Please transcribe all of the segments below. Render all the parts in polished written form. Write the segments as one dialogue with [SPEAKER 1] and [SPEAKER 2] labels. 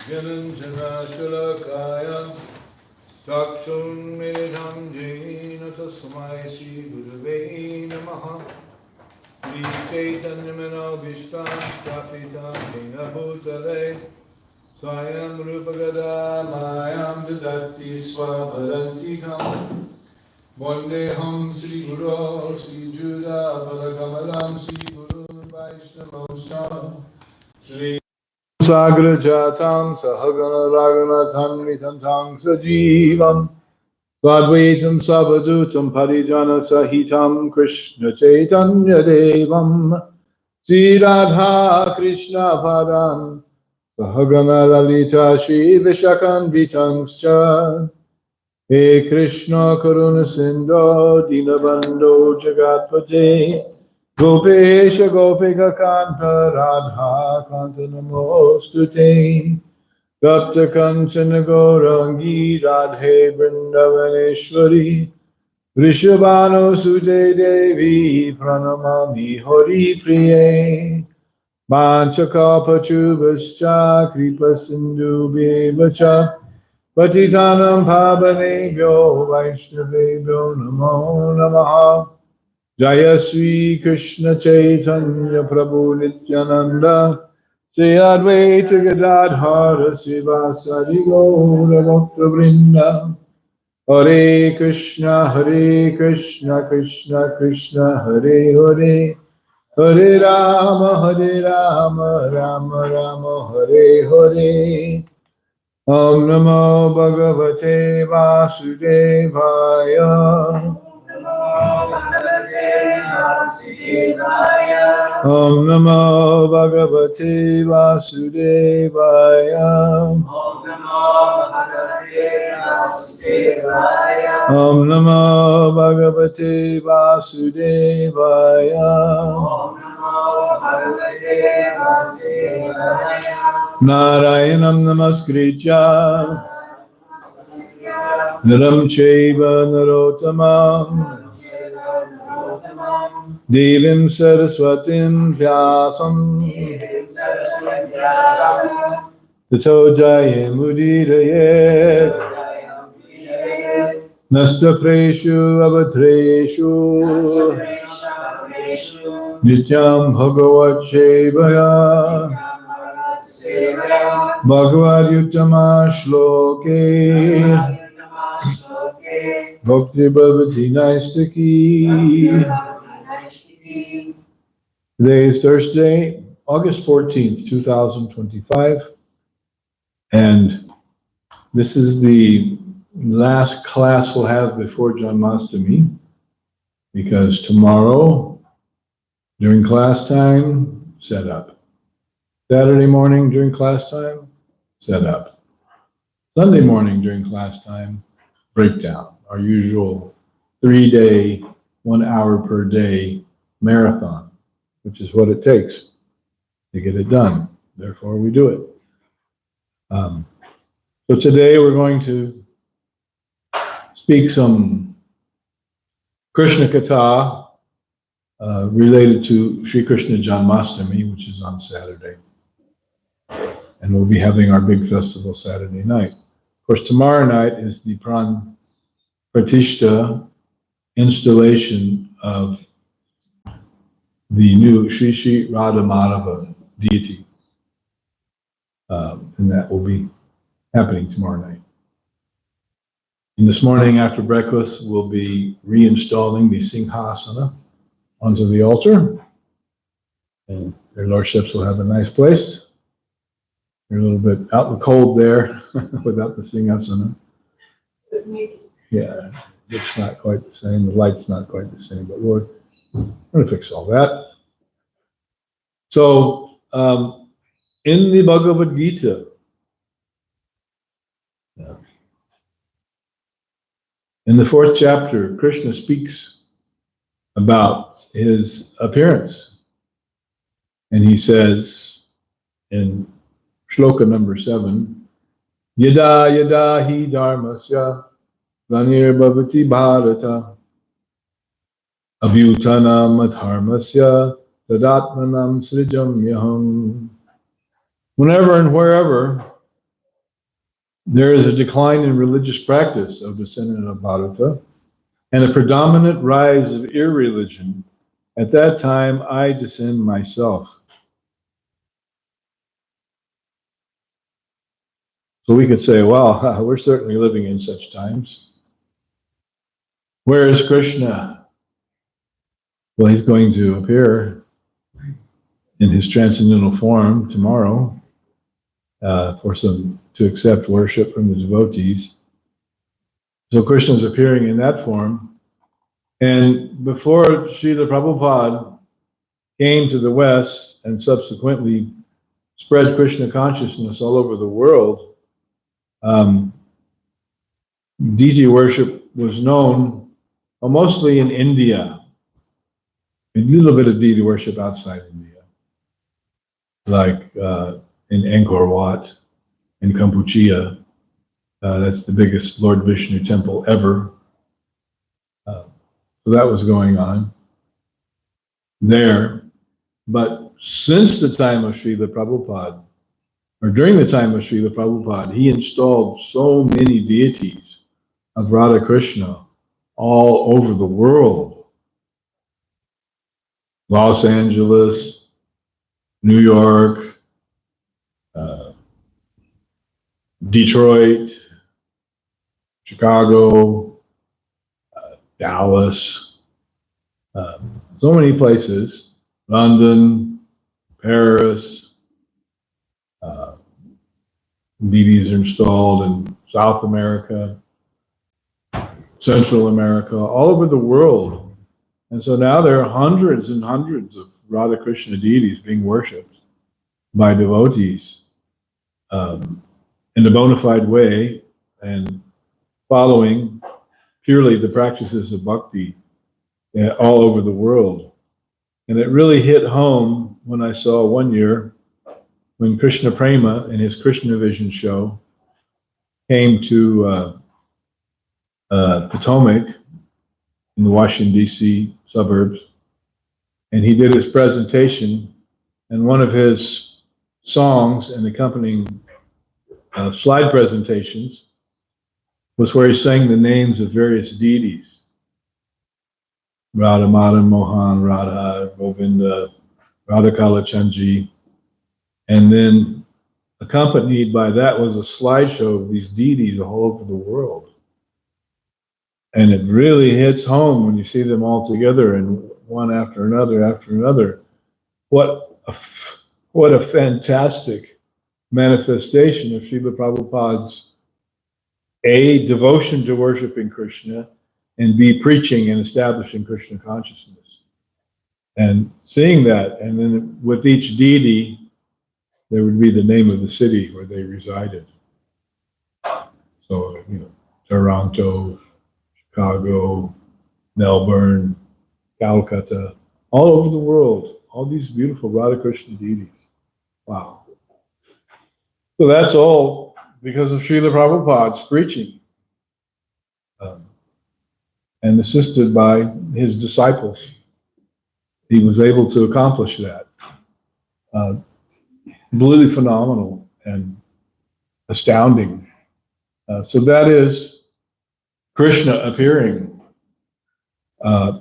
[SPEAKER 1] Jananjanashulakaya Chakshunmedham Jaina Tasmai Sri Gurave Namaha Sri Chaitanya Manobhishtam Stapitam Jena Bhutale Swayam Rupagada Mayam Didati Swavarantikam Vandeham Sri Guru Sri Juda Padakamalam Sri Guru Vaishnavamsam Sri Sagra Jatam Sahagana Raghunatham Nitantam Sajivam Sadvaitam Savadutam Parijana Sahitam Krishna Chaitanya Devam Sri Radha Krishna Padam Sahagana Lalita Shri Vishakan Vitangscha He Krishna Karuna Sindhu Dinabando Jagatpate Gopesha Gopika Kanta Radha Kanta Namostute Tapta Kanchana Gaurangi Radhe Vrindavaneshwari Vrishabhanu Suje Devi Pranamami Hori Priye Manchakapachubhascha Kripa Sindhu Bevacha Patitanam Pavanebhyo Vaishnavebhyo Namo Namaha Jaya Sri Krishna Chaitanya Prabhu Nityananda Sri Advaita Gadadhara Srivasadi Gaura Bhakta Vrinda Hare Krishna, Krishna Krishna, Hare Hare, Hare Rama, Rama Rama, Hare Hare. Om Namo Bhagavate Vasudevaya. Om Namo Bhagavate Vasudevaya. Om Namo Bhagavate Vasudevaya. Narayanam Namaskritya Naram Chaiva Narottamam Devim Saraswatim Vyasam Tato Jayamudiraye Nasta Preshu Avatreshu Nityam Bhagavat Shevaya Bhagavad Yuttama Shloke Bhakti Bhavati Naistaki. Today is Thursday, August 14th, 2025. And this is the last class we'll have before Janmastami, because tomorrow, during class time, set up. Saturday morning during class time, set up. Sunday morning during class time, breakdown. Our usual 3-day, 1 hour per day marathon, which is what it takes to get it done. Therefore, we do it. So today we're going to speak some Krishna Katha related to Sri Krishna Janmastami, which is on Saturday. And we'll be having our big festival Saturday night. Of course, tomorrow night is the Pran Pratishta installation of the new Sri Sri Radha Madhava deity. And that will be happening tomorrow night. And this morning after breakfast, we'll be reinstalling the Singhasana onto the altar. And their lordships will have a nice place. They're a little bit out in the cold there without the Singhasana. Yeah, it's not quite the same. The light's not quite the same, but we're going to fix all that. So, in the Bhagavad Gita, in the 4th chapter, Krishna speaks about his appearance. And he says in shloka number 7, Yada yada hi dharmasya Glanir bhavati bharata abhyutanam adharmasya tadatmanam srijam yaham. Whenever and wherever there is a decline in religious practice of descendant of Bharata and a predominant rise of irreligion, at that time I descend myself. So we could say, well, we're certainly living in such times. Where is Krishna? Well, he's going to appear in his transcendental form tomorrow to accept worship from the devotees. So Krishna's appearing in that form. And before Srila Prabhupada came to the West and subsequently spread Krishna consciousness all over the world, deity worship was known mostly in India. A little bit of deity worship outside India, like in Angkor Wat, in Kampuchea. That's the biggest Lord Vishnu temple ever. So that was going on there. But since the time of Srila Prabhupada, or during the time of Srila Prabhupada, he installed so many deities of Radha Krishna all over the world. Los Angeles, New York, Detroit, Chicago, Dallas, so many places, London, Paris, deities are installed in South America, Central America, all over the world. And so now there are hundreds and hundreds of Radha Krishna deities being worshipped by devotees in a bona fide way and following purely the practices of bhakti all over the world. And it really hit home when I saw one year when Krishna Prema in his Krishna Vision show came to Potomac in the Washington, D.C. suburbs, and he did his presentation, and one of his songs and accompanying slide presentations was where he sang the names of various deities. Radha, Madan, Mohan, Radha, Govinda, Radha Kalachandji. And then accompanied by that was a slideshow of these deities all over the world. And it really hits home when you see them all together and one after another. What a fantastic manifestation of Srila Prabhupada's A, devotion to worshiping Krishna, and B, preaching and establishing Krishna consciousness. And seeing that, and then with each deity, there would be the name of the city where they resided. So, Toronto, Chicago, Melbourne, Calcutta, all over the world, all these beautiful Radha Krishna deities. Wow. So that's all because of Srila Prabhupada's preaching, and assisted by his disciples. He was able to accomplish that. Really phenomenal and astounding. So that is Krishna appearing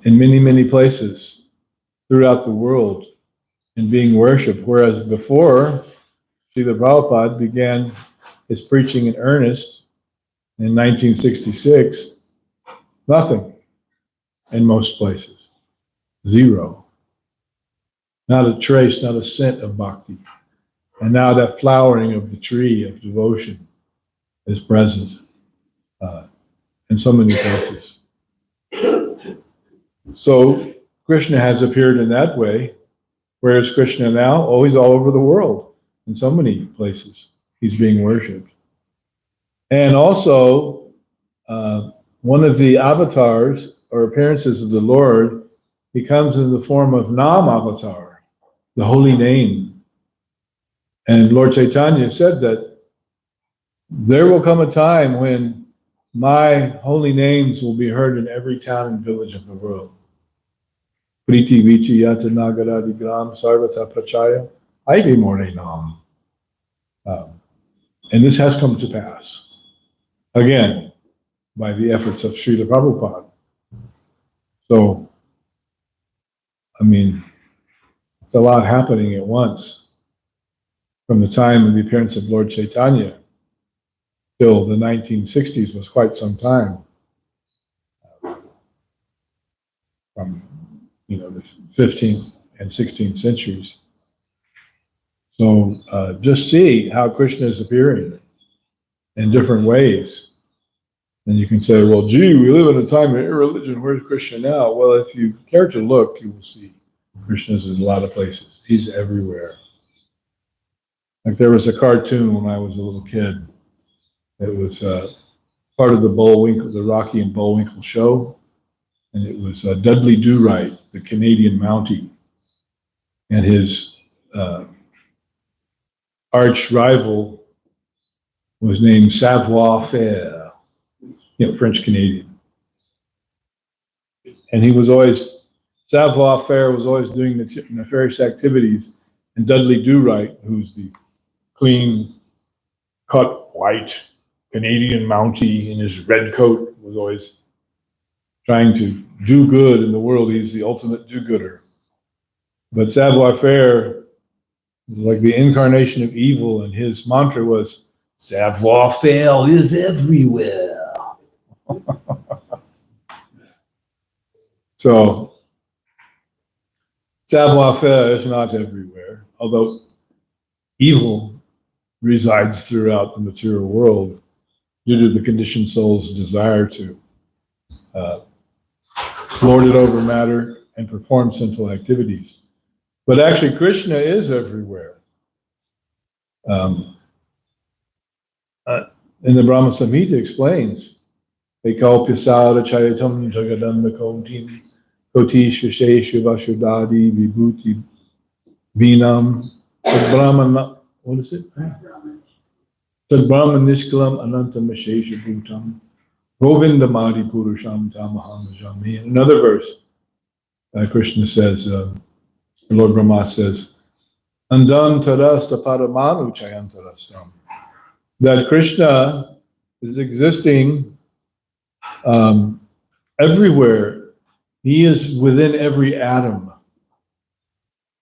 [SPEAKER 1] in many, many places throughout the world and being worshipped. Whereas before, Srila Prabhupada began his preaching in earnest in 1966, nothing in most places. Zero. Not a trace, not a scent of bhakti. And now that flowering of the tree of devotion is present in so many places. So Krishna has appeared in that way. Where is Krishna now? Oh, he's all over the world. In so many places, he's being worshipped. And also, one of the avatars or appearances of the Lord, he comes in the form of Nam avatar, the holy name. And Lord Chaitanya said that there will come a time when my holy names will be heard in every town and village of the world. Priti vichi yata nagaradi gram sarvata prachaya aive more nam. And this has come to pass, again, by the efforts of Srila Prabhupada. So, it's a lot happening at once. From the time of the appearance of Lord Chaitanya till the 1960s was quite some time. From the 15th and 16th centuries. So just see how Krishna is appearing in different ways. And you can say, well, gee, we live in a time of irreligion. Where's Krishna now? Well, if you care to look, you will see Krishna's in a lot of places. He's everywhere. Like there was a cartoon when I was a little kid. It was part of the Rocky and Bullwinkle show. And it was Dudley Do-Right, the Canadian Mountie, and his arch rival was named Savoir-Faire, French Canadian. And he was always, Savoir-Faire was always doing nefarious activities, and Dudley Do-Right, who's the clean-cut white Canadian Mountie in his red coat, was always trying to do good in the world. He's the ultimate do-gooder. But Savoir-Faire was like the incarnation of evil, and his mantra was, Savoir-Faire is everywhere. So, savoir-faire is not everywhere, although evil resides throughout the material world due to the conditioned soul's desire to lord it over matter and perform sinful activities. But actually, Krishna is everywhere. In the Brahma Samhita explains, Ekalpisada chayatam jagadanda kotim kotish vishesha vashudadi vibhuti vinam Brahmana, what is it? Tad Brahman Nishkalam Anantam Ashesha Bhutam Govindamadi Purusham Tamaham Jami. In another verse, Krishna says, Lord Brahma says, Andan Tarasta Paramanu Chayantarastam. That Krishna is existing everywhere. He is within every atom.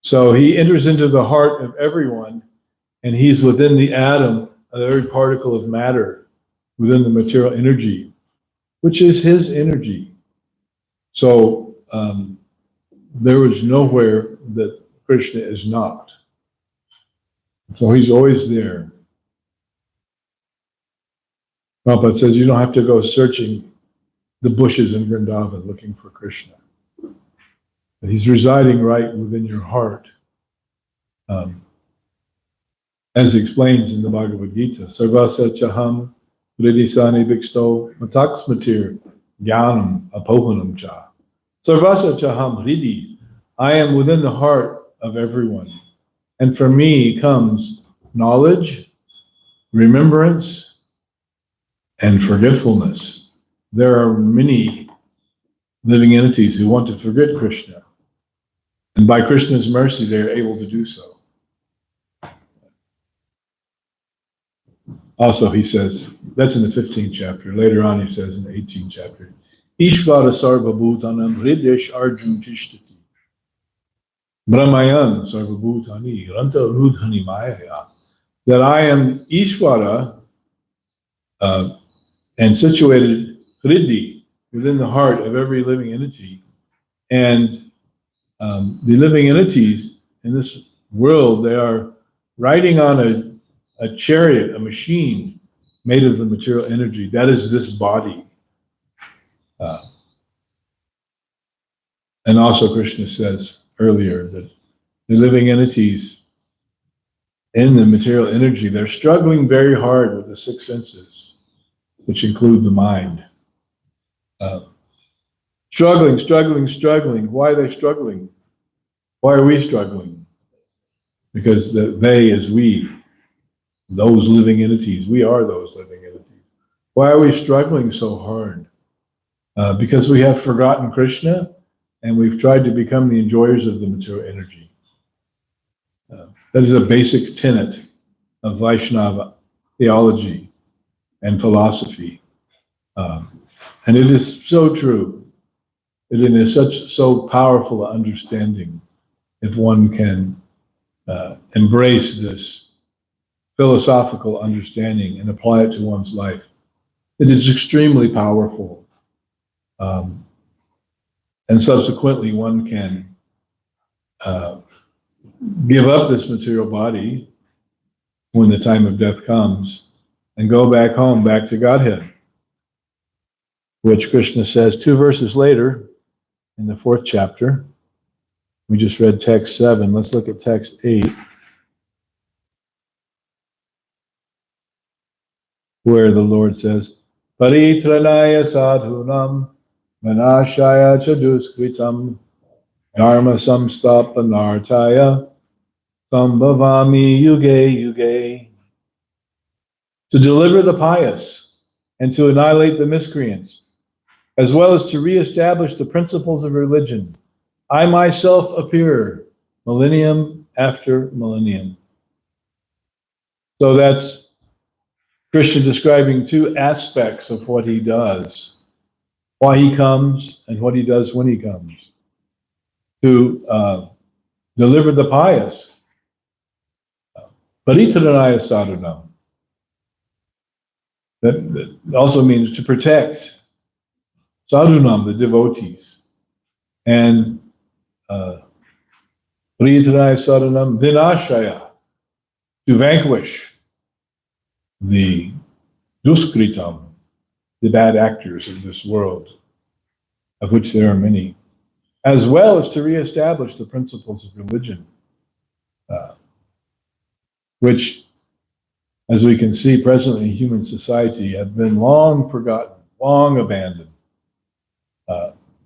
[SPEAKER 1] So he enters into the heart of everyone, and he's within the atom, every particle of matter within the material energy, which is his energy. So there is nowhere that Krishna is not. So he's always there. Prabhupada says you don't have to go searching the bushes in Vrindavan looking for Krishna. But he's residing right within your heart. As he explains in the Bhagavad Gita, Sarvasa Chaham Hridisani Viksto Mataksmatir Jnanam Apohanam Cha. Sarvasa Chaham Hridi. I am within the heart of everyone. And for me comes knowledge, remembrance, and forgetfulness. There are many living entities who want to forget Krishna. And by Krishna's mercy, they are able to do so. Also, he says, that's in the 15th chapter. Later on, he says in the 18th chapter, Ishvara Sarva Bhutanam Hridesh Arjun Tishtati. Brahmayan Sarva Bhutani Ranta Rudhani Maya. That I am Ishvara and situated Hridhi within the heart of every living entity. And the living entities in this world, they are riding on a chariot, a machine made of the material energy. That is this body. And also Krishna says earlier that the living entities in the material energy, they're struggling very hard with the six senses, which include the mind. Struggling. Why are they struggling? Why are we struggling? Because they is we. Those living entities, we are those living entities. Why are we struggling so hard? Because we have forgotten Krishna and we've tried to become the enjoyers of the material energy. That is a basic tenet of Vaishnava theology and philosophy. And it is so true. It is so powerful an understanding if one can embrace this philosophical understanding and apply it to one's life. It is extremely powerful. And subsequently, one can give up this material body when the time of death comes and go back home, back to Godhead, which Krishna says 2 verses later in the 4th chapter. We just read text 7. Let's look at text 8. Where the Lord says, Paritranaya sadhunam manashaya chaduskritam dharma samstapanartaya sambhavami yuge yuge. To deliver the pious and to annihilate the miscreants, as well as to reestablish the principles of religion, I myself appear millennium after millennium. So that's Krishna describing 2 aspects of what he does, why he comes and what he does when he comes. To deliver the pious. Paritranaya sadhunam. That also means to protect sadhunam, the devotees. And Priyataraya Saranam Vinashaya, to vanquish the Duskritam, the bad actors of this world, of which there are many, as well as to reestablish the principles of religion, which, as we can see presently in human society, have been long forgotten, long abandoned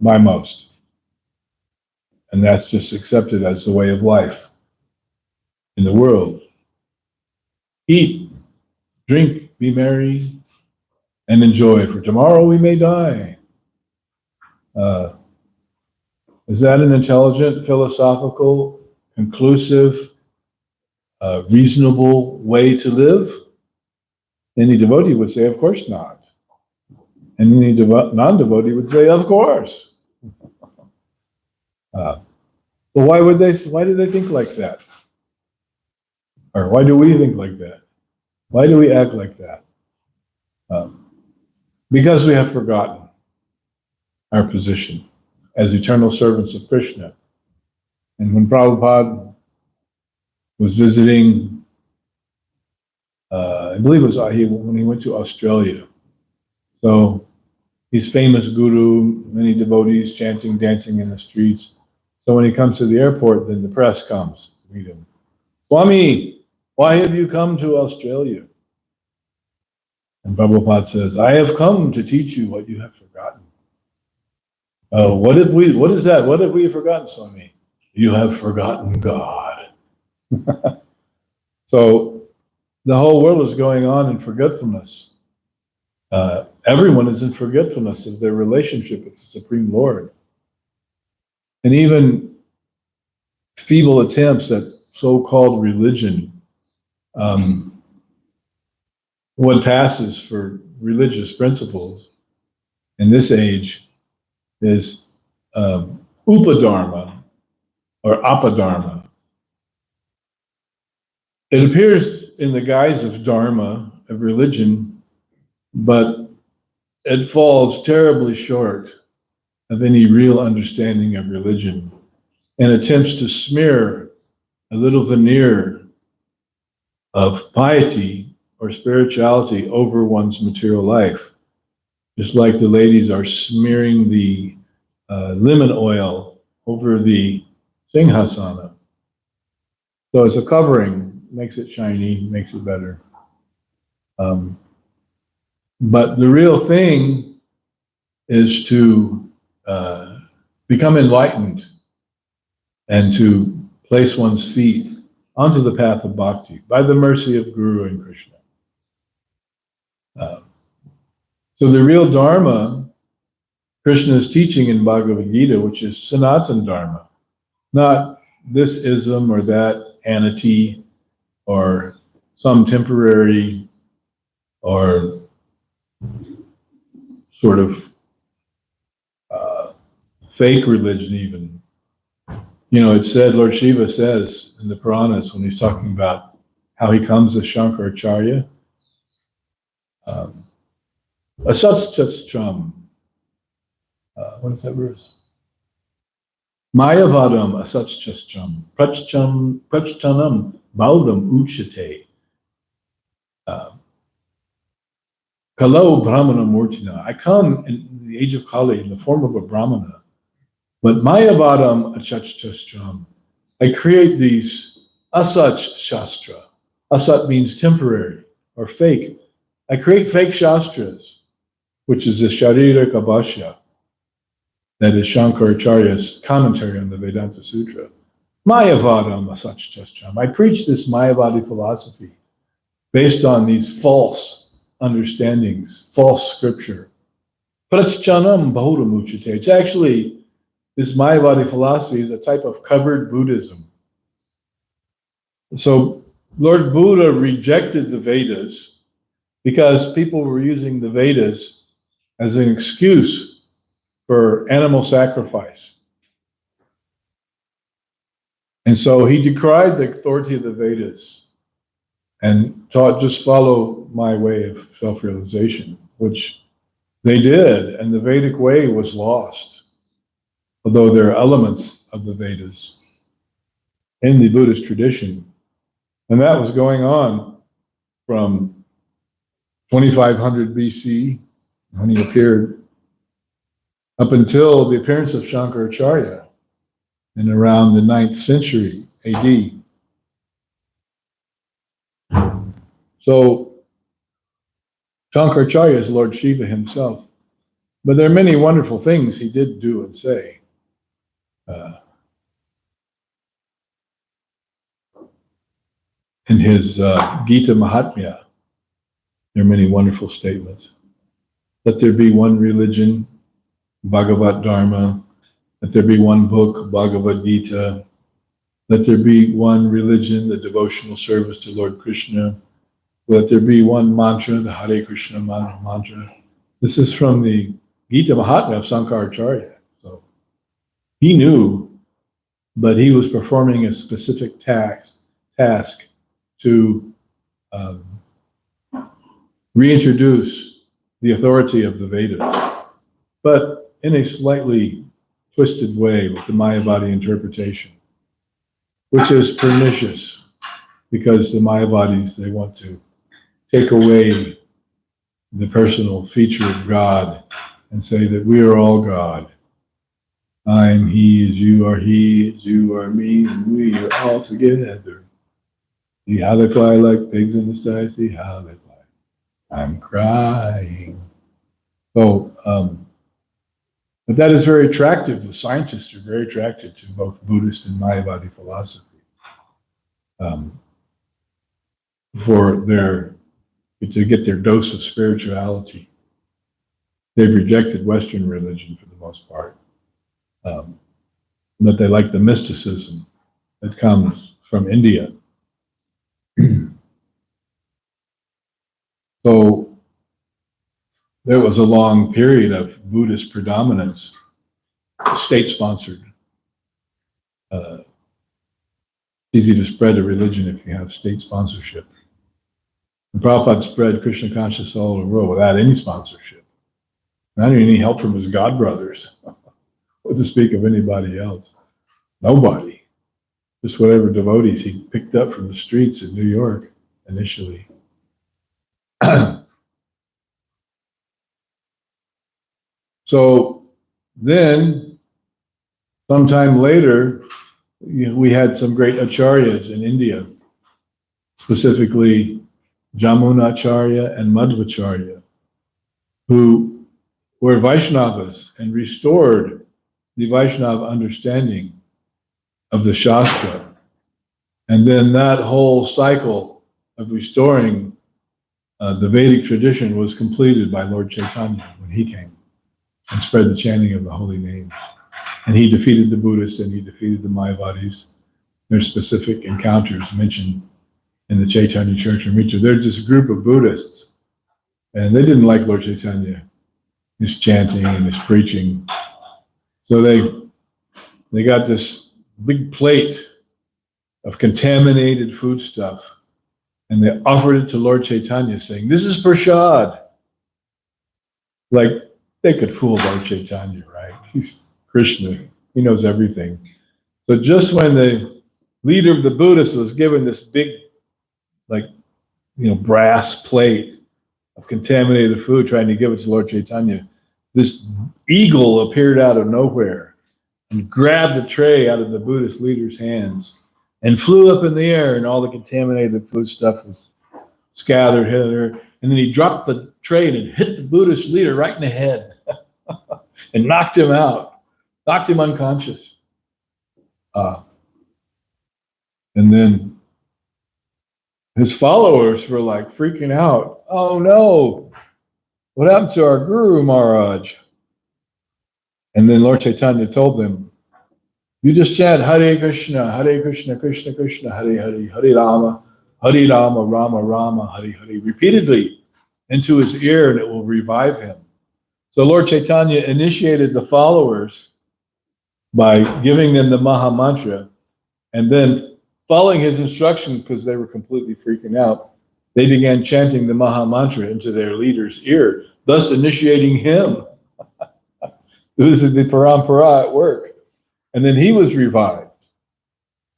[SPEAKER 1] by most. And that's just accepted as the way of life in the world. Eat, drink, be merry, and enjoy, for tomorrow we may die. Is that an intelligent, philosophical, conclusive, reasonable way to live? Any devotee would say, of course not. And any non-devotee would say, of course. So why do they think like that? Or why do we think like that? Why do we act like that? Because we have forgotten our position as eternal servants of Krishna. And when Prabhupada was visiting, I believe it was when he went to Australia. So he's famous guru, many devotees chanting, dancing in the streets. So when he comes to the airport, then the press comes to meet him. Swami, why have you come to Australia? And Prabhupada says, I have come to teach you what you have forgotten. Oh, what is that? What have we forgotten, Swami? You have forgotten God. So the whole world is going on in forgetfulness. Everyone is in forgetfulness of their relationship with the Supreme Lord. And even feeble attempts at so-called religion, what passes for religious principles in this age is upadharma or apadharma. It appears in the guise of dharma, of religion, but it falls terribly short of any real understanding of religion and attempts to smear a little veneer of piety or spirituality over one's material life, just like the ladies are smearing the lemon oil over the Singhasana. So it's a covering, makes it shiny, makes it better. But the real thing is to become enlightened and to place one's feet onto the path of bhakti by the mercy of Guru and Krishna. So the real Dharma, Krishna is teaching in Bhagavad Gita, which is Sanatana Dharma, not this ism or that anity or some temporary or sort of fake religion even. You know, it said, Lord Shiva says in the Puranas when he's talking about how he comes as Shankaracharya, asatscham, what is that verse? Mayavadam asatscham, prachtanam baudam uchate, kalo brahmana murtina. I come in the age of Kali in the form of a brahmana, but mayavadam achachastram. I create these asat shastra. Asat means temporary or fake. I create fake shastras, which is the Sharirika Bhashya, that is Shankaracharya's commentary on the Vedanta Sutra. Mayavadam asatchastram. I preach this Mayavadi philosophy based on these false understandings, false scripture. Prachchanam bahuramuchite. It's actually, this Mayavadi philosophy is a type of covered Buddhism. So Lord Buddha rejected the Vedas because people were using the Vedas as an excuse for animal sacrifice. And so he decried the authority of the Vedas and taught, just follow my way of self-realization, which they did, and the Vedic way was lost. although there are elements of the Vedas in the Buddhist tradition. And that was going on from 2500 BC, when he appeared, up until the appearance of Shankaracharya in around the 9th century AD. So Shankaracharya is Lord Shiva himself. But there are many wonderful things he did do and say. In his Gita Mahatmya, there are many wonderful statements. Let there be one religion, Bhagavat Dharma. Let there be one book, Bhagavad Gita. Let there be one religion, the devotional service to Lord Krishna. Let there be one mantra, the Hare Krishna mantra. This is from the Gita Mahatmya of Shankaracharya. So he knew, but he was performing a specific task to reintroduce the authority of the Vedas, but in a slightly twisted way with the Mayavadi interpretation, which is pernicious because the Mayavadis, they want to take away the personal feature of God and say that we are all God. I am He, as you are He, as you are me, and we are all together. See how they fly like pigs in the sky, see how they fly. I'm crying. So, but that is very attractive. The scientists are very attracted to both Buddhist and Mayavadi philosophy to get their dose of spirituality. They've rejected Western religion for the most part, but they like the mysticism that comes from India. So there was a long period of Buddhist predominance, state-sponsored. It's easy to spread a religion if you have state sponsorship. And Prabhupada spread Krishna consciousness all over the world without any sponsorship. Not even any help from his godbrothers, what to speak of anybody else. Nobody. Just whatever devotees he picked up from the streets in New York initially. So then, sometime later, we had some great acharyas in India, specifically Jamunacharya and Madhvacharya, who were Vaishnavas and restored the Vaishnava understanding of the Shastra. And then that whole cycle of restoring the Vedic tradition was completed by Lord Chaitanya when he came and spread the chanting of the holy names. And he defeated the Buddhists and he defeated the Mayavadis. There's specific encounters mentioned in the Chaitanya Charitamrita. They're just a group of Buddhists, and they didn't like Lord Chaitanya, his chanting and his preaching. So they got this big plate of contaminated foodstuff, and they offered it to Lord Chaitanya, saying, "This is prasad." Like, they could fool Lord Chaitanya, right? He's Krishna, he knows everything. So just when the leader of the Buddhists was given this big, brass plate of contaminated food, trying to give it to Lord Chaitanya, this eagle appeared out of nowhere and grabbed the tray out of the Buddhist leader's hands and flew up in the air, and all the contaminated food stuff was scattered here. And then he dropped the tray and it hit the Buddhist leader right in the head and knocked him out, knocked him unconscious. And then his followers were like freaking out. "Oh no, what happened to our Guru Maharaj?" And then Lord Chaitanya told them, "You just chant Hare Krishna, Krishna Krishna, Hare Hare, Hare Rama, Rama Rama, Hare Hare," repeatedly into his ear, and it will revive him. So Lord Chaitanya initiated the followers by giving them the Maha Mantra, and then following his instruction, because they were completely freaking out, they began chanting the Maha Mantra into their leader's ear, thus initiating him. This is the parampara at work. And then he was revived,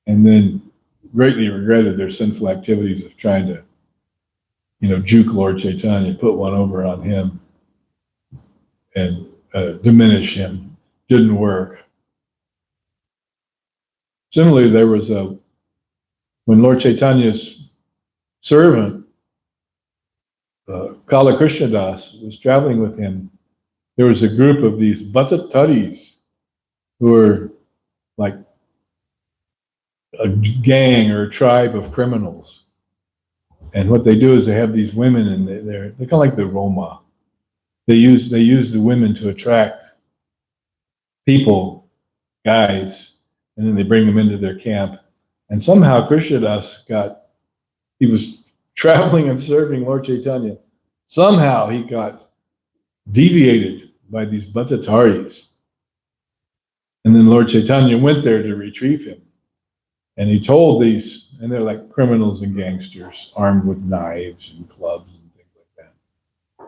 [SPEAKER 1] and then greatly regretted their sinful activities of trying to, juke Lord Chaitanya, put one over on him, and diminish him. Didn't work. Similarly, there was when Lord Chaitanya's servant, Kala Krishnadas, was traveling with him, there was a group of these Bhattataris who were like a gang or a tribe of criminals. And what they do is they have these women, and they're kind of like the Roma. They use the women to attract people, guys, and then they bring them into their camp. And somehow Krishnadas he was traveling and serving Lord Chaitanya. Somehow he got deviated by these Bhattataris. And then Lord Chaitanya went there to retrieve him. And he told these, and they're like criminals and gangsters, armed with knives and clubs and things like that.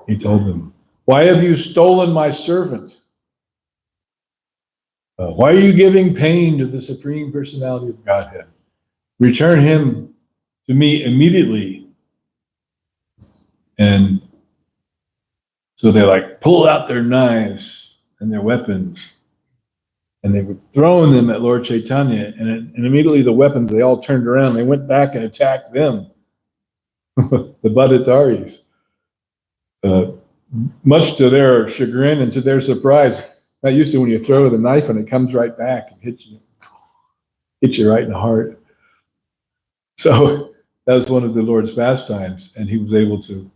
[SPEAKER 1] He told them, "Why have you stolen my servant? Why are you giving pain to the Supreme Personality of Godhead? Return him to me immediately." And so they pulled out their knives and their weapons, and they were throwing them at Lord Chaitanya, and immediately the weapons, they all turned around. They went back and attacked them, the Bhattataris. Much to their chagrin and to their surprise. Not used to when you throw the knife and it comes right back and hits you right in the heart. So that was one of the Lord's pastimes, and he was able to,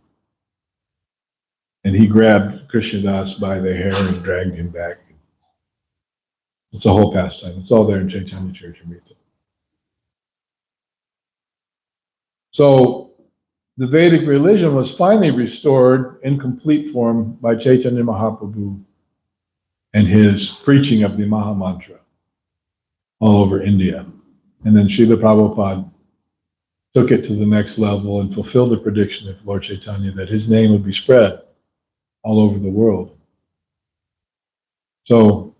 [SPEAKER 1] and he grabbed Krishnadas by the hair and dragged him back. It's a whole pastime. It's all there in Chaitanya Charitamrita. So the Vedic religion was finally restored in complete form by Chaitanya Mahaprabhu and his preaching of the Mahamantra all over India. And then Srila Prabhupada took it to the next level and fulfilled the prediction of Lord Chaitanya that his name would be spread all over the world. So,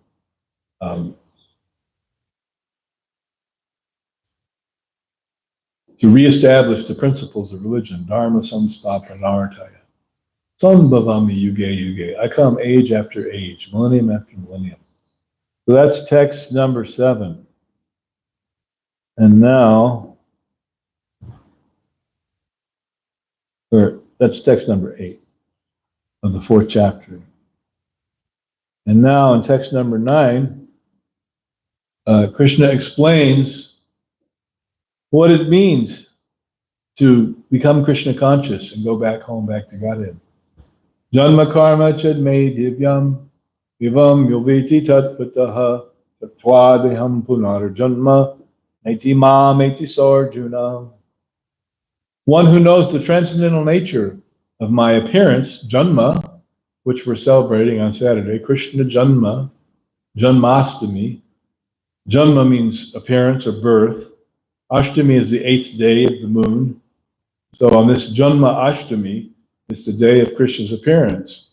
[SPEAKER 1] to reestablish the principles of religion, Dharma Samsthapanartaya, Sambhavami Yuge Yuge. I come age after age, millennium after millennium. So that's text number 7. And now, or that's text number 8 of the 4th chapter. And now in text number 9, Krishna explains what it means to become Krishna conscious and go back home, back to Godhead. Janma karma chadme divyam vivam yoveti tatpataha tatwadeham punar janma neti ma meti sarjuna. One who knows the transcendental nature of my appearance, Janma, which we're celebrating on Saturday, Krishna Janma, Janmastami. Janma means appearance or birth. Ashtami is the 8th day of the moon. So on this Janma Ashtami, it's the day of Krishna's appearance.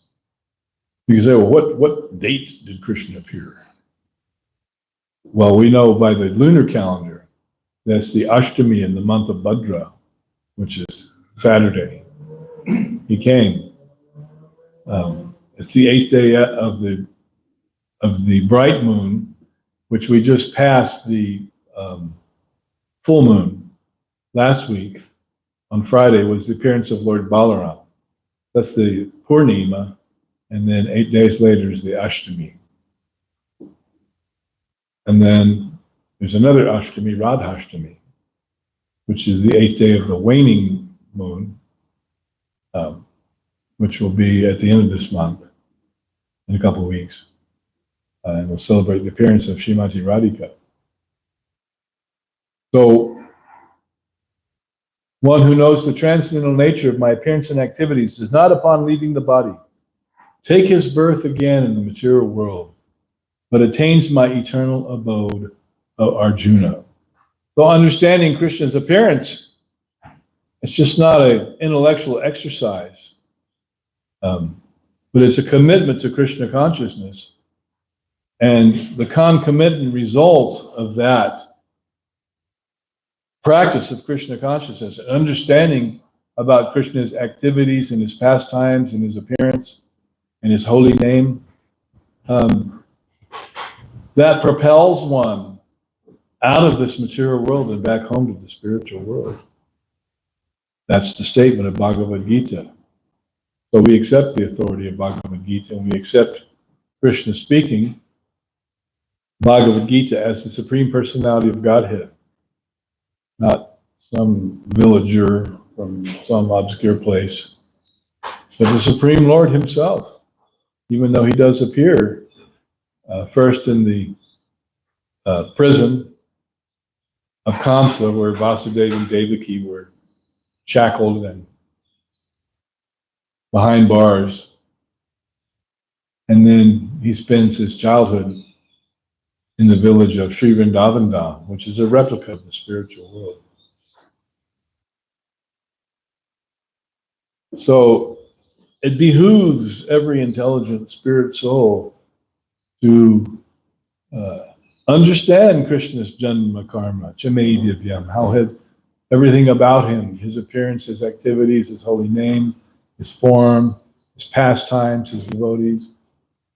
[SPEAKER 1] You say, well, what date did Krishna appear? Well, we know by the lunar calendar, that's the Ashtami in the month of Bhadra, which is Saturday. He came. It's the 8th day of the bright moon, which we just passed the full moon. Last week, on Friday, was the appearance of Lord Balaram. That's the Purnima, and then 8 days later is the Ashtami. And then there's another Ashtami, Radhashtami, which is the 8th day of the waning moon, which will be at the end of this month, in a couple of weeks. And we'll celebrate the appearance of Srimati Radhika. So, one who knows the transcendental nature of my appearance and activities does not, upon leaving the body, take his birth again in the material world, but attains my eternal abode, O Arjuna. So understanding Krishna's appearance, it's just not an intellectual exercise, but it's a commitment to Krishna consciousness. And the concomitant result of that practice of Krishna consciousness, understanding about Krishna's activities and his pastimes and his appearance and his holy name, that propels one out of this material world and back home to the spiritual world. That's the statement of Bhagavad Gita. So we accept the authority of Bhagavad Gita, and we accept Krishna speaking Bhagavad Gita as the Supreme Personality of Godhead, not some villager from some obscure place, but the Supreme Lord himself, even though he does appear first in the prison of Kamsa, where Vasudeva and Devaki were shackled and behind bars. And then he spends his childhood in the village of Sri Vrindavan, which is a replica of the spiritual world. So it behooves every intelligent spirit soul to understand Krishna's Janma Karma, Chame Divyam, how everything about him, his appearance, his activities, his holy name, his form, his pastimes, his devotees,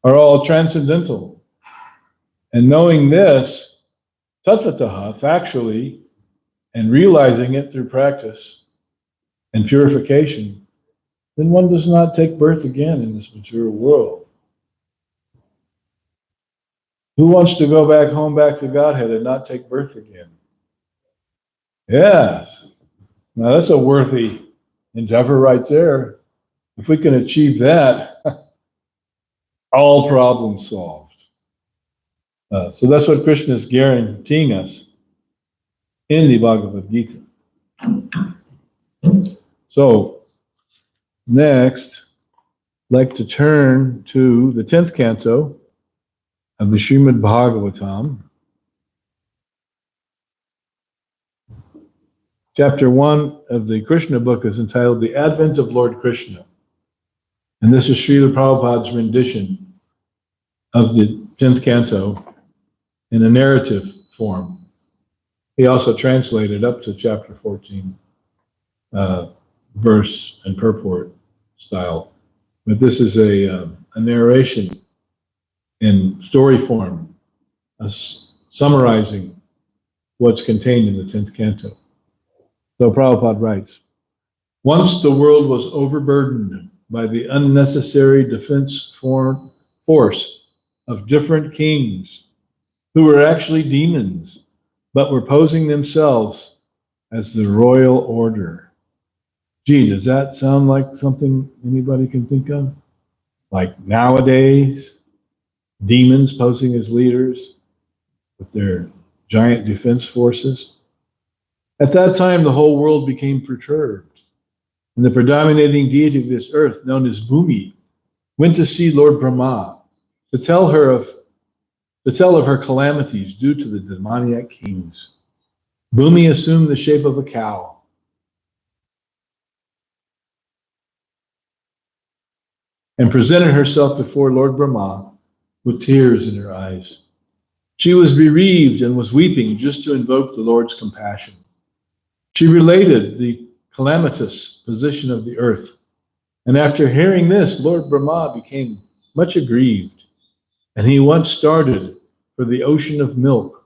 [SPEAKER 1] are all transcendental. And knowing this, tattvataha, factually, and realizing it through practice and purification, then one does not take birth again in this material world. Who wants to go back home, back to Godhead, and not take birth again? Yes. Now that's a worthy endeavor right there. If we can achieve that, all problems solved. So that's what Krishna is guaranteeing us in the Bhagavad Gita. So next, I'd like to turn to the 10th canto of the Srimad Bhagavatam. Chapter 1 of the Krishna book is entitled The Advent of Lord Krishna. And this is Srila Prabhupada's rendition of the 10th canto in a narrative form. He also translated up to chapter 14, verse and purport style. But this is a narration in story form, summarizing what's contained in the 10th canto. So Prabhupada writes, once the world was overburdened by the unnecessary defense force of different kings who were actually demons, but were posing themselves as the royal order. Gee, does that sound like something anybody can think of? Like nowadays, demons posing as leaders with their giant defense forces? At that time, the whole world became perturbed, and the predominating deity of this earth, known as Bhumi, went to see Lord Brahma to tell of her calamities due to the demoniac kings. Bhumi assumed the shape of a cow and presented herself before Lord Brahma with tears in her eyes. She was bereaved and was weeping just to invoke the Lord's compassion. She related the calamitous position of the earth, and after hearing this, Lord Brahma became much aggrieved, and he once started for the ocean of milk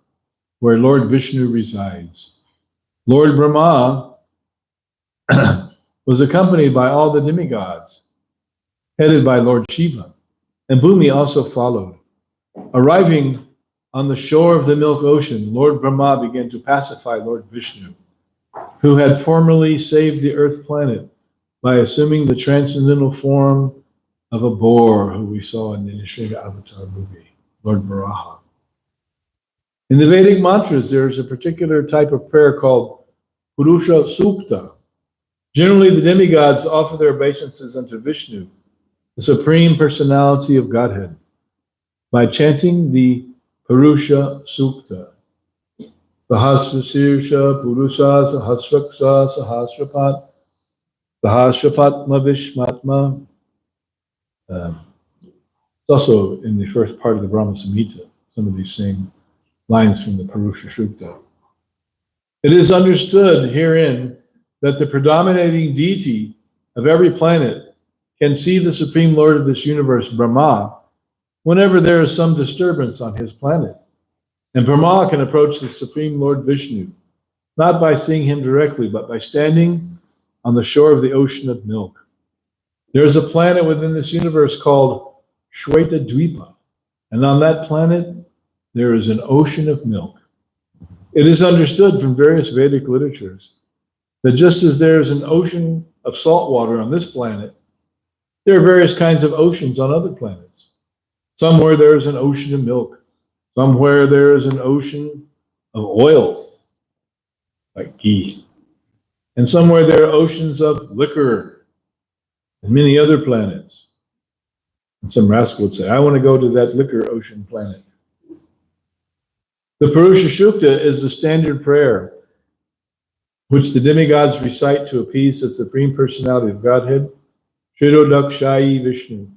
[SPEAKER 1] where Lord Vishnu resides. Lord Brahma was accompanied by all the demigods, headed by Lord Shiva, and Bhumi also followed. Arriving on the shore of the milk ocean, Lord Brahma began to pacify Lord Vishnu, who had formerly saved the earth planet by assuming the transcendental form of a boar who we saw in the Nisringa Avatar movie, Lord Varaha. In the Vedic mantras, there is a particular type of prayer called Purusha Sukta. Generally, the demigods offer their obeisances unto Vishnu, the Supreme Personality of Godhead, by chanting the Purusha Sukta. Sahasrasirsha Purusa Sahasraksa Sahasrapat Sahasrapatma Vishmatma It's also in the first part of the Brahma Samhita, some of these same lines from the Purusha Sukta. It is understood herein that the predominating deity of every planet can see the Supreme Lord of this universe, Brahma, whenever there is some disturbance on his planet. And Brahma can approach the Supreme Lord Vishnu, not by seeing him directly, but by standing on the shore of the ocean of milk. There is a planet within this universe called Shweta Dvipa, and on that planet there is an ocean of milk. It is understood from various Vedic literatures that just as there is an ocean of salt water on this planet, there are various kinds of oceans on other planets. Somewhere there is an ocean of milk. Somewhere there is an ocean of oil, like ghee. And somewhere there are oceans of liquor, and many other planets. And some rascal would say, I want to go to that liquor ocean planet. The Purusha Sukta is the standard prayer which the demigods recite to appease the Supreme Personality of Godhead, Dhirodatta Vishnu.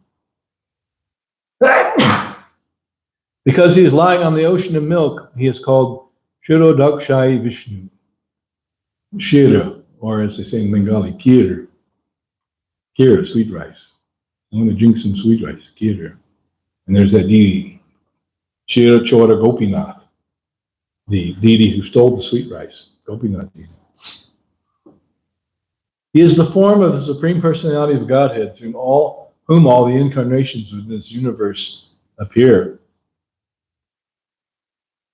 [SPEAKER 1] Because he is lying on the ocean of milk, he is called Dhirodatta Vishnu. Shira, or as they say in Bengali, Kir. Kir, sweet rice. I'm going to drink some sweet rice, Kir. And there's that deity, Shira Chora Gopinath, the deity who stole the sweet rice, Gopinath deity. He is the form of the Supreme Personality of Godhead through whom all the incarnations within this universe appear.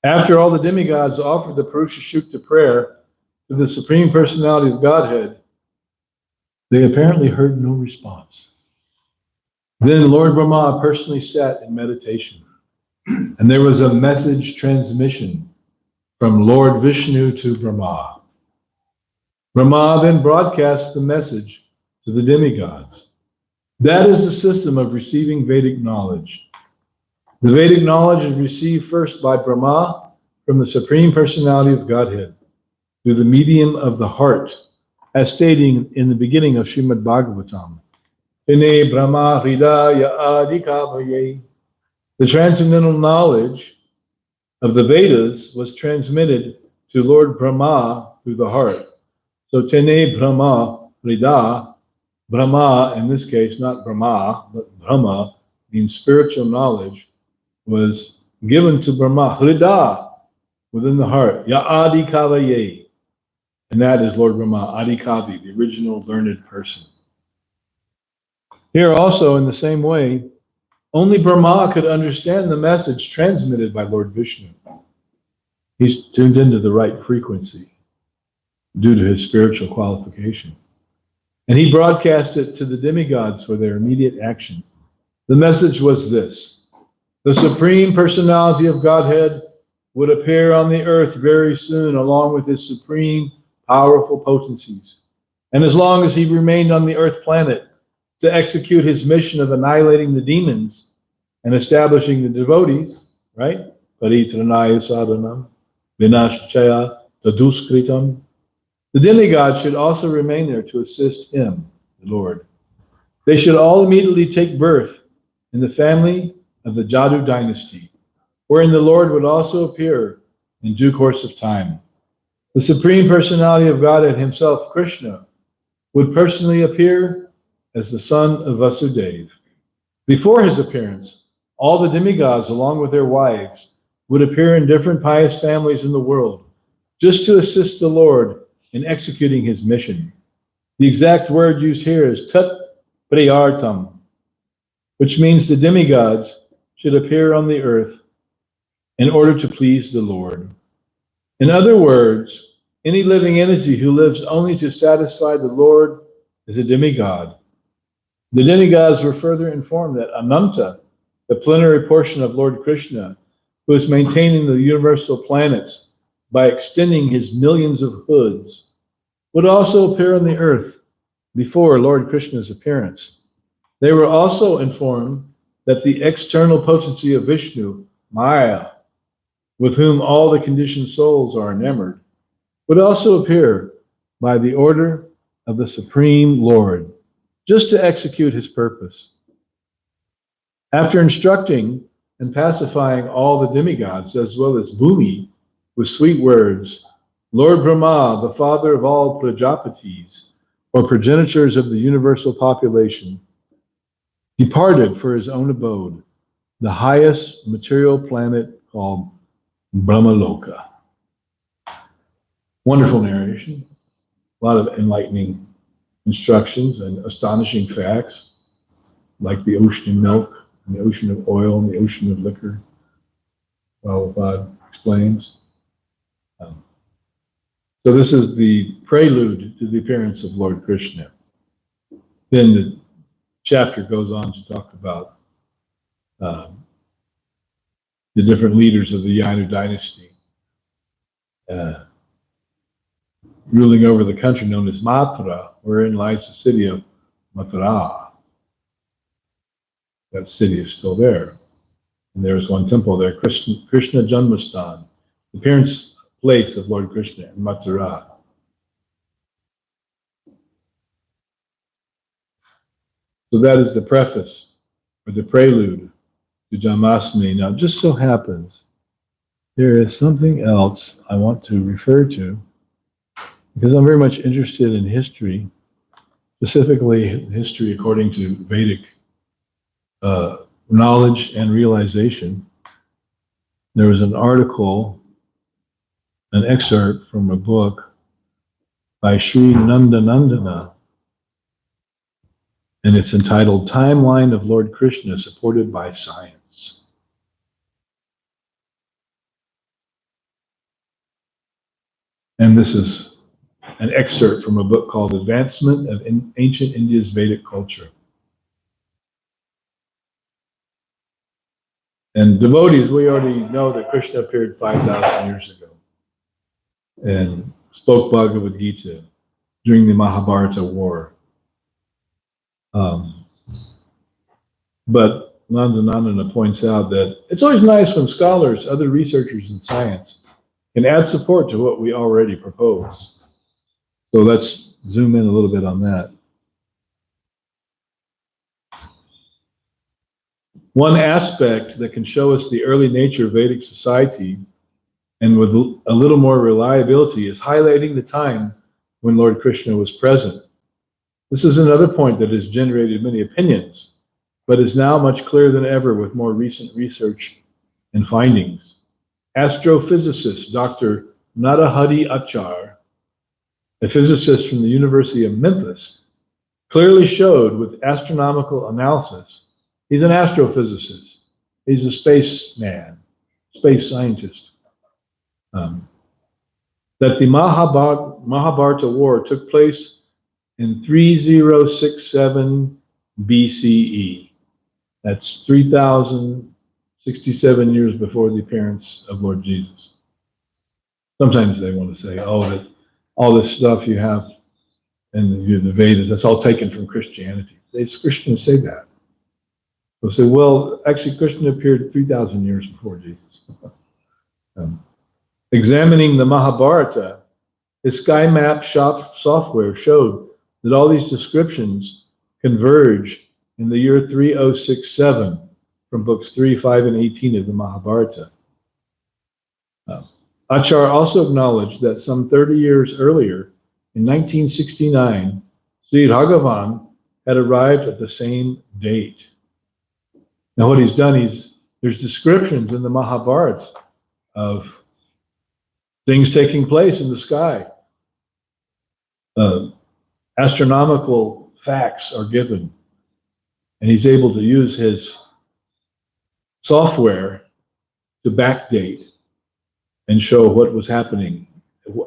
[SPEAKER 1] After all the demigods offered the Purusha Sukta prayer to the Supreme Personality of Godhead, they apparently heard no response. Then Lord Brahma personally sat in meditation, and there was a message transmission from Lord Vishnu to Brahma. Brahma then broadcasts the message to the demigods. That is the system of receiving Vedic knowledge. The Vedic knowledge is received first by Brahma from the Supreme Personality of Godhead through the medium of the heart, as stating in the beginning of Srimad Bhagavatam. Tene Brahma Hridaya Adikavaye. The transcendental knowledge of the Vedas was transmitted to Lord Brahma through the heart. So Tene Brahma Hrida, Brahma in this case, not Brahma, but Brahma, means spiritual knowledge, was given to Brahma, Hrida, within the heart, Ya Adi Kavaye. And that is Lord Brahma, Adi Kavi, the original learned person. Here also, in the same way, only Brahma could understand the message transmitted by Lord Vishnu. He's tuned into the right frequency due to his spiritual qualification. And he broadcast it to the demigods for their immediate action. The message was this: the Supreme Personality of Godhead would appear on the earth very soon, along with his supreme, powerful potencies. And as long as he remained on the earth planet to execute his mission of annihilating the demons and establishing the devotees, right? Paritranaya sadhanam, vinashchaya taduskritam. The demigods should also remain there to assist him, the Lord. They should all immediately take birth in the family of the Jadu dynasty, wherein the Lord would also appear in due course of time. The Supreme Personality of Godhead himself, Krishna, would personally appear as the son of Vasudeva. Before his appearance, all the demigods, along with their wives, would appear in different pious families in the world, just to assist the Lord in executing his mission. The exact word used here is tat priyartam, which means the demigods should appear on the earth in order to please the Lord. In other words, any living entity who lives only to satisfy the Lord is a demigod. The demigods were further informed that Ananta, the plenary portion of Lord Krishna, who is maintaining the universal planets by extending his millions of hoods, would also appear on the earth before Lord Krishna's appearance. They were also informed that the external potency of Vishnu, Maya, with whom all the conditioned souls are enamored, would also appear by the order of the Supreme Lord, just to execute his purpose. After instructing and pacifying all the demigods, as well as Bhumi, with sweet words, Lord Brahma, the father of all Prajapatis, or progenitors of the universal population, departed for his own abode, the highest material planet called Brahmaloka. Wonderful narration, a lot of enlightening instructions and astonishing facts, like the ocean of milk, and the ocean of oil, and the ocean of liquor. Prabhupada explains. So this is the prelude to the appearance of Lord Krishna. Then the chapter goes on to talk about the different leaders of the Yadu dynasty ruling over the country known as Mathura, wherein lies the city of Mathura. That city is still there. And there is one temple there, Krishna Janmastami, the appearance place of Lord Krishna in Mathura. So that is the preface, or the prelude to Janmastami. Now, it just so happens there is something else I want to refer to, because I'm very much interested in history, specifically history according to Vedic knowledge and realization. There was an article, an excerpt from a book by Sri Nandanandana, and it's entitled Timeline of Lord Krishna Supported by Science. And this is an excerpt from a book called Advancement of Ancient India's Vedic Culture. And devotees, we already know that Krishna appeared 5,000 years ago and spoke Bhagavad Gita during the Mahabharata war. But Nandanandana points out that it's always nice when scholars, other researchers in science, can add support to what we already propose. So let's zoom in a little bit on that. One aspect that can show us the early nature of Vedic society, and with a little more reliability, is highlighting the time when Lord Krishna was present. This is another point that has generated many opinions, but is now much clearer than ever with more recent research and findings. Astrophysicist Dr. Narahari Achar, a physicist from the University of Memphis, clearly showed with astronomical analysis, he's an astrophysicist, he's a space man, space scientist, that the Mahabharata war took place in 3067 BCE. That's 3,067 years before the appearance of Lord Jesus. Sometimes they want to say, oh, that all this stuff you have in the Vedas, that's all taken from Christianity. It's Christians say that. They'll say, well, actually, Krishna appeared 3,000 years before Jesus. Examining the Mahabharata, his sky map software showed that all these descriptions converge in the year 3067 from books 3, 5, and 18 of the Mahabharata. Achar also acknowledged that some 30 years earlier, in 1969, Sri Bhagavan had arrived at the same date. Now what he's done, there's descriptions in the Mahabharata of things taking place in the sky. Astronomical facts are given, and he's able to use his software to backdate and show what was happening,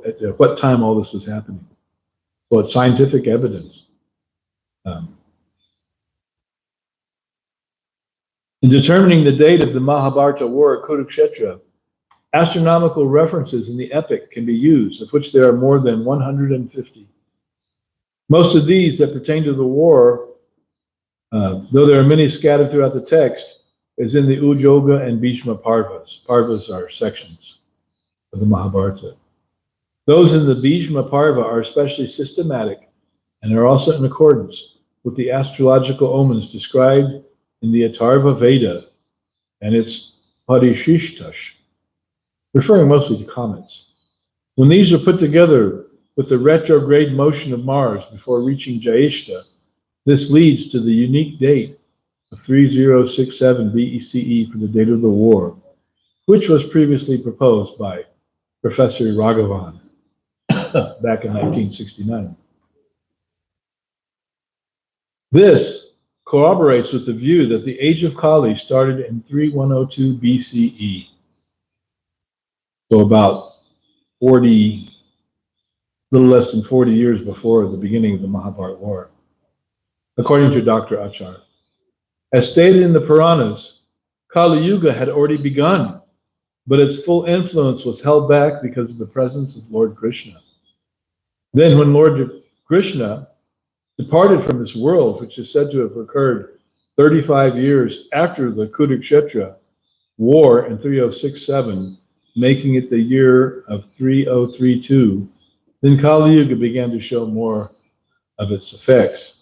[SPEAKER 1] at what time all this was happening. So it's scientific evidence. In determining the date of the Mahabharata war at Kurukshetra, astronomical references in the epic can be used, of which there are more than 150. Most of these that pertain to the war, though there are many scattered throughout the text, is in the Udyoga and Bhishma Parvas. Parvas are sections of the Mahabharata. Those in the Bhishma Parva are especially systematic and are also in accordance with the astrological omens described in the Atharva Veda and its Parishishtas, referring mostly to comets. When these are put together with the retrograde motion of Mars before reaching Jyeshta, this leads to the unique date of 3067 BCE for the date of the war, which was previously proposed by Professor Raghavan back in 1969. This corroborates with the view that the age of Kali started in 3102 BCE, so about 40, little less than 40 years before the beginning of the Mahabharata War, according to Dr. Achar. As stated in the Puranas, Kali Yuga had already begun, but its full influence was held back because of the presence of Lord Krishna. Then when Lord Krishna departed from this world, which is said to have occurred 35 years after the Kurukshetra war in 3067, making it the year of 3032, then Kali Yuga began to show more of its effects.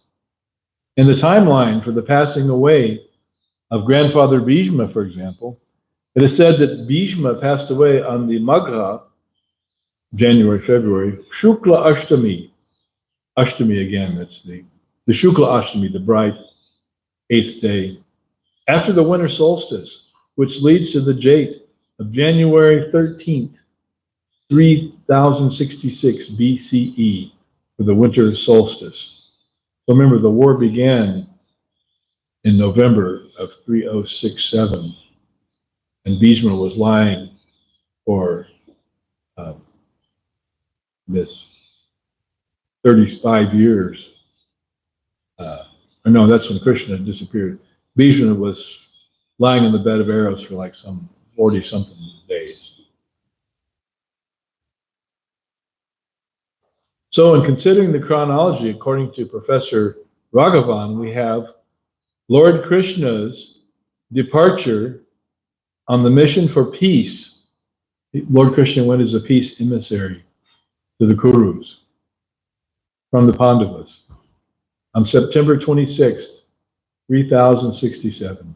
[SPEAKER 1] In the timeline for the passing away of grandfather Bhishma, for example, it is said that Bhishma passed away on the Magha, January, February, Shukla Ashtami. Ashtami again, that's the Shukla Ashtami, the bright 8th day, after the winter solstice, which leads to the date of January 13th, 3066 BCE, for the winter solstice. So remember, the war began in November of 3067, and Bhishma was lying for this 35 years. No, that's when Krishna disappeared. Bhishma was lying in the bed of arrows for like some 40-something days. So in considering the chronology, according to Professor Raghavan, we have Lord Krishna's departure on the mission for peace. Lord Krishna went as a peace emissary to the Kurus from the Pandavas on September 26th, 3067.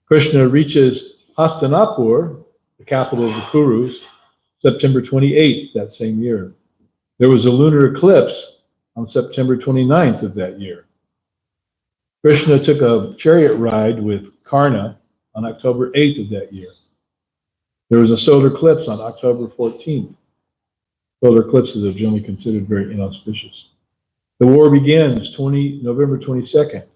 [SPEAKER 1] Krishna reaches Hastinapur, the capital of the Kurus, September 28th that same year. There was a lunar eclipse on September 29th of that year. Krishna took a chariot ride with Karna on October 8th of that year. There was a solar eclipse on October 14th. Solar eclipses are generally considered very inauspicious. The war begins November 22nd.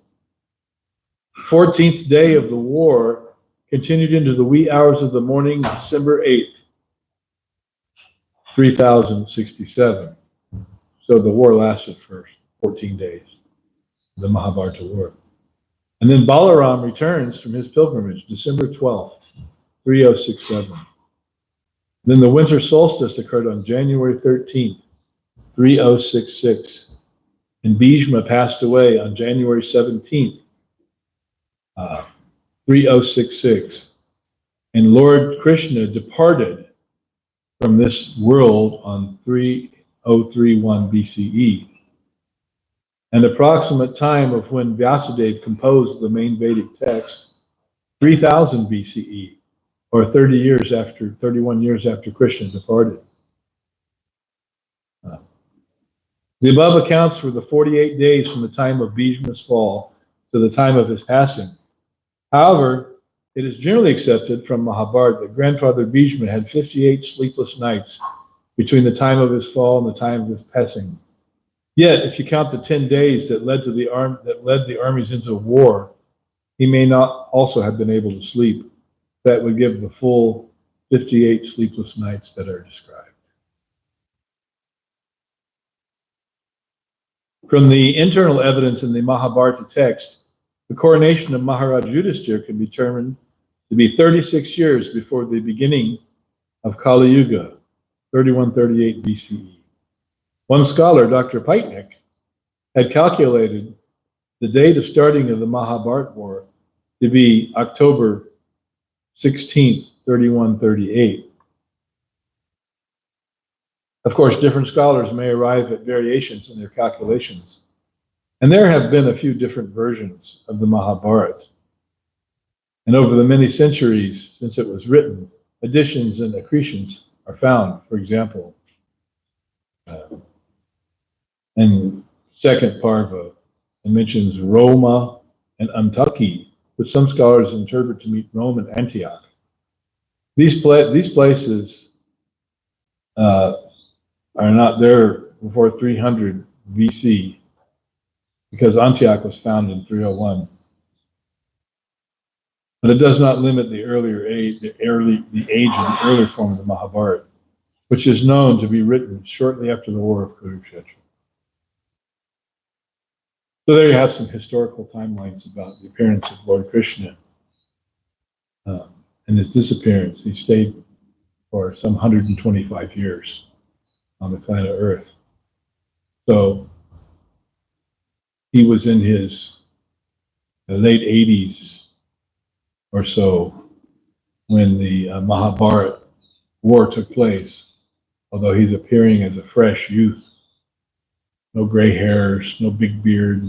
[SPEAKER 1] 14th day of the war continued into the wee hours of the morning, December 8th. 3067. So the war lasted for 14 days, the Mahabharata war. And then Balaram returns from his pilgrimage, December 12th, 3067. Then the winter solstice occurred on January 13th, 3066. And Bhishma passed away on January 17th, 3066. And Lord Krishna departed from this world on 3031 BCE. An approximate time of when Vyasadeva composed the main Vedic text, 3000 BCE, or 31 years after Krishna departed. The above accounts for the 48 days from the time of Bhishma's fall to the time of his passing. However, it is generally accepted from Mahabharata that grandfather Bhishma had 58 sleepless nights between the time of his fall and the time of his passing. Yet, if you count the 10 days that led the armies into war, he may not also have been able to sleep. That would give the full 58 sleepless nights that are described. From the internal evidence in the Mahabharata text, the coronation of Maharaj Yudhishthira can be determined to be 36 years before the beginning of Kali Yuga, 3138 BCE. One scholar, Dr. Paitnik, had calculated the date of starting of the Mahabharata war to be October 16th, 3138. Of course, different scholars may arrive at variations in their calculations, And there have been a few different versions of the Mahabharata. And over the many centuries since it was written, additions and accretions are found. For example, in second Parva, it mentions Roma and Antaki, which some scholars interpret to mean Rome and Antioch. These places are not there before 300 BC, because Antioch was founded in 301. But it does not limit the age of the earlier form of the Mahabharata, which is known to be written shortly after the War of Kurukshetra. So there you have some historical timelines about the appearance of Lord Krishna and his disappearance. He stayed for some 125 years on the planet Earth. So he was in his late 80s or so when the Mahabharata war took place, although he's appearing as a fresh youth. No gray hairs, no big beard,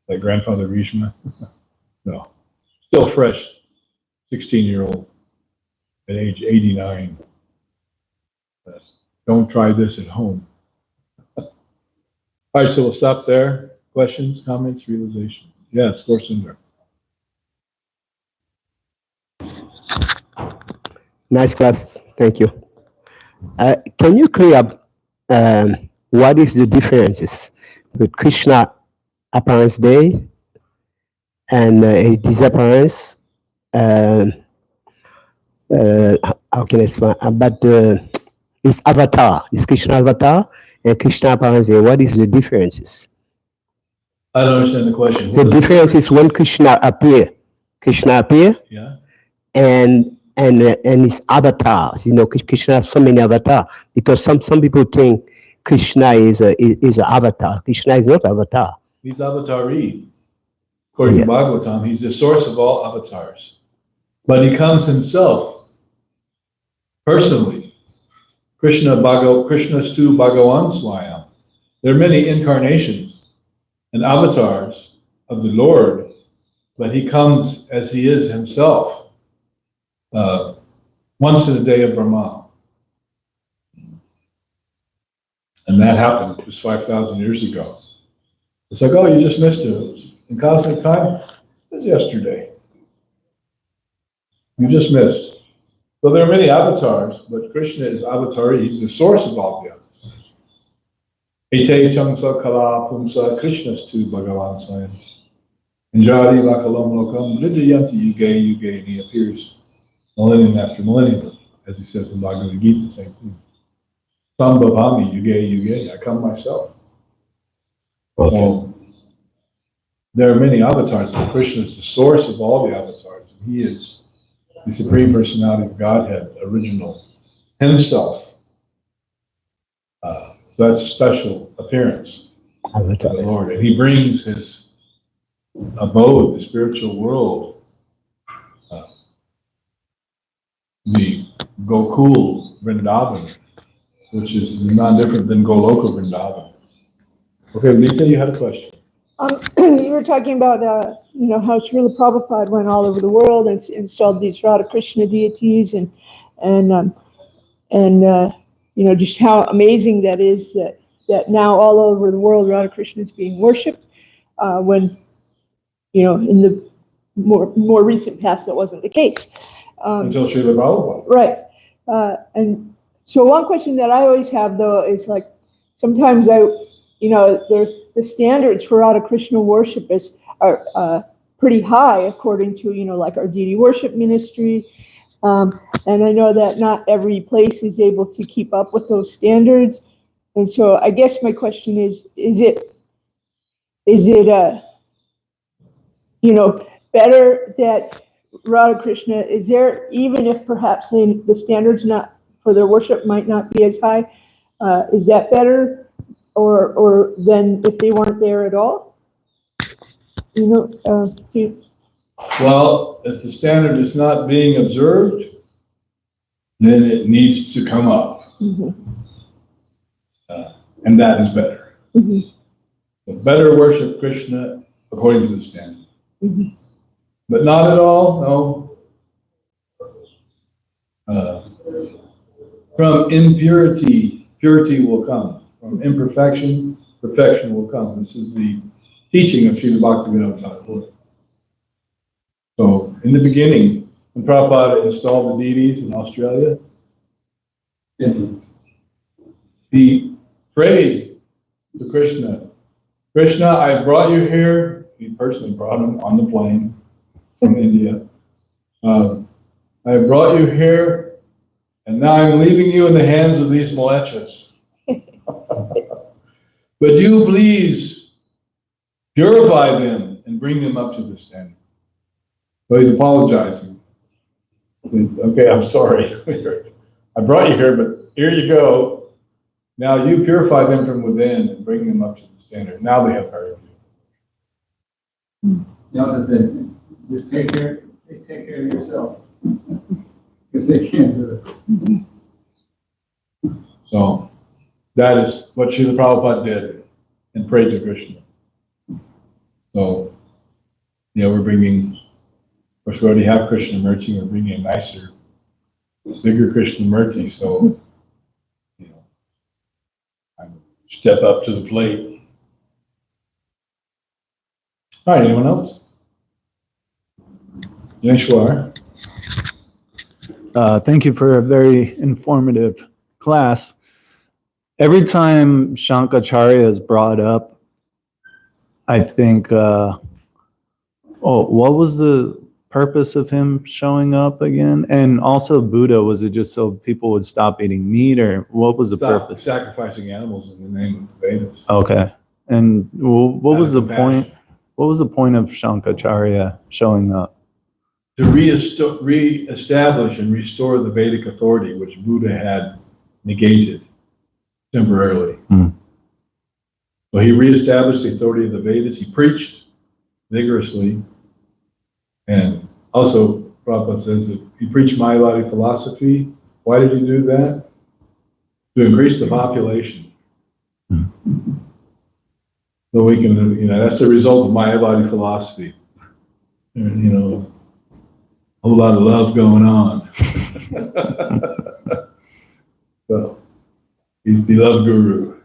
[SPEAKER 1] like Grandfather Rishma. No, still fresh, 16-year-old at age 89. Don't try this at home. All right, so we'll stop there. Questions, comments, realizations? Yes, Gorsinder.
[SPEAKER 2] Nice class, thank you. Can you clear up what is the differences with Krishna appearance day and his disappearance? How can I explain? But his avatar, his Krishna avatar and Krishna appearance day, what is the differences?
[SPEAKER 1] I don't understand the question.
[SPEAKER 2] The difference is when Krishna appear,
[SPEAKER 1] yeah,
[SPEAKER 2] and his avatars. You know, Krishna has so many avatars because some people think Krishna is an avatar. Krishna is not avatar.
[SPEAKER 1] He's avatari. According to Bhagavatam, he's the source of all avatars. But he comes himself, personally. Krishnastu Bhagavan Swayam. There are many incarnations and avatars of the Lord, but he comes as he is himself. Once in a day of Brahma. And that happened just 5,000 years ago. It's like, oh, you just missed it. In cosmic time, it was yesterday. You just missed. So there are many avatars, but Krishna is avatari. He's the source of all the avatars. Ete chamsa kala pumsa Krishnastu Bhagavan Swayam. Injari vakalam lokam vridayanti yuge yuge. And he appears millennium after millennium, as he says in Bhagavad Gita, same thing. Sambhavami yuge yuge, I come myself. Okay. So there are many avatars, but Krishna is the source of all the avatars. And he is the Supreme Personality of Godhead, original, himself. So that's a special appearance of the Lord. And he brings his abode, the spiritual world, the Gokul Vrindavan, which is not different than Goloka Vrindavan. Okay, Lita, you had a question.
[SPEAKER 3] You were talking about, how Srila Prabhupada went all over the world and installed these Radha Krishna deities and just how amazing that is that now all over the world Radha Krishna is being worshipped when, in the more recent past that wasn't the case.
[SPEAKER 1] Until Srila Prabhupada.
[SPEAKER 3] Right. And so one question that I always have, though, is like, sometimes the standards for Radha Krishna worship are pretty high according to, like our deity worship ministry. And I know that not every place is able to keep up with those standards. And so I guess my question is it better that Radha Krishna, is there, even if perhaps the standards not for their worship might not be as high, is that better or than if they weren't there at all?
[SPEAKER 1] Well, if the standard is not being observed, then it needs to come up. Mm-hmm. And that is better. Mm-hmm. better worship Krishna according to the standard.
[SPEAKER 3] Mhm.
[SPEAKER 1] But not at all, no. From impurity, purity will come. From imperfection, perfection will come. This is the teaching of Srila Bhaktivinoda Thakur. So, in the beginning, when Prabhupada installed the deities in Australia, he prayed to Krishna, Krishna, I brought you here. He personally brought him on the plane from India. I brought you here, and now I'm leaving you in the hands of these malechas. But you please purify them and bring them up to the standard. So he's apologizing. Okay, I'm sorry. I brought you here, but here you go. Now you purify them from within and bring them up to the standard. Now they have heard you.
[SPEAKER 4] He also said, just take care of yourself. Because they can't do it.
[SPEAKER 1] So that is what Srila Prabhupada did and prayed to Krishna. So, we're bringing, of course, we already have Krishna Murti, we're bringing a nicer, bigger Krishna Murti, so, I step up to the plate. All right, anyone else? Yaneshwar?
[SPEAKER 5] Thank you for a very informative class. Every time Shankaracharya is brought up, I think, what was the purpose of him showing up again? And also Buddha, was it just so people would stop eating meat, or what was the purpose?
[SPEAKER 1] Sacrificing animals in the name of the Vedas.
[SPEAKER 5] Okay. And what was the
[SPEAKER 1] compassion.
[SPEAKER 5] point? What was the point of Shankaracharya showing up?
[SPEAKER 1] To re-establish and restore the Vedic authority, which Buddha had negated temporarily. So he re-established the authority of the Vedas. He preached vigorously. And also, Prabhupada says that he preached Mayavadi philosophy. Why did he do that? To increase the population. So we can, that's the result of Mayavadi philosophy. A whole lot of love going on. So, he's the love guru.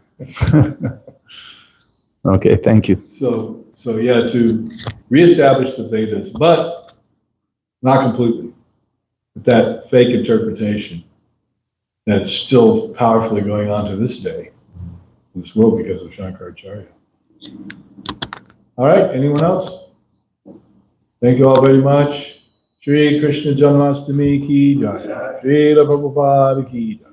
[SPEAKER 5] Okay, thank you.
[SPEAKER 1] So yeah, to reestablish the Vedas, but not completely. With that fake interpretation that's still powerfully going on to this day in this world because of Shankaracharya. All right, anyone else? Thank you all very much. Shri Krishna Janmastami ki jai. Shri Prabhupada ki jai.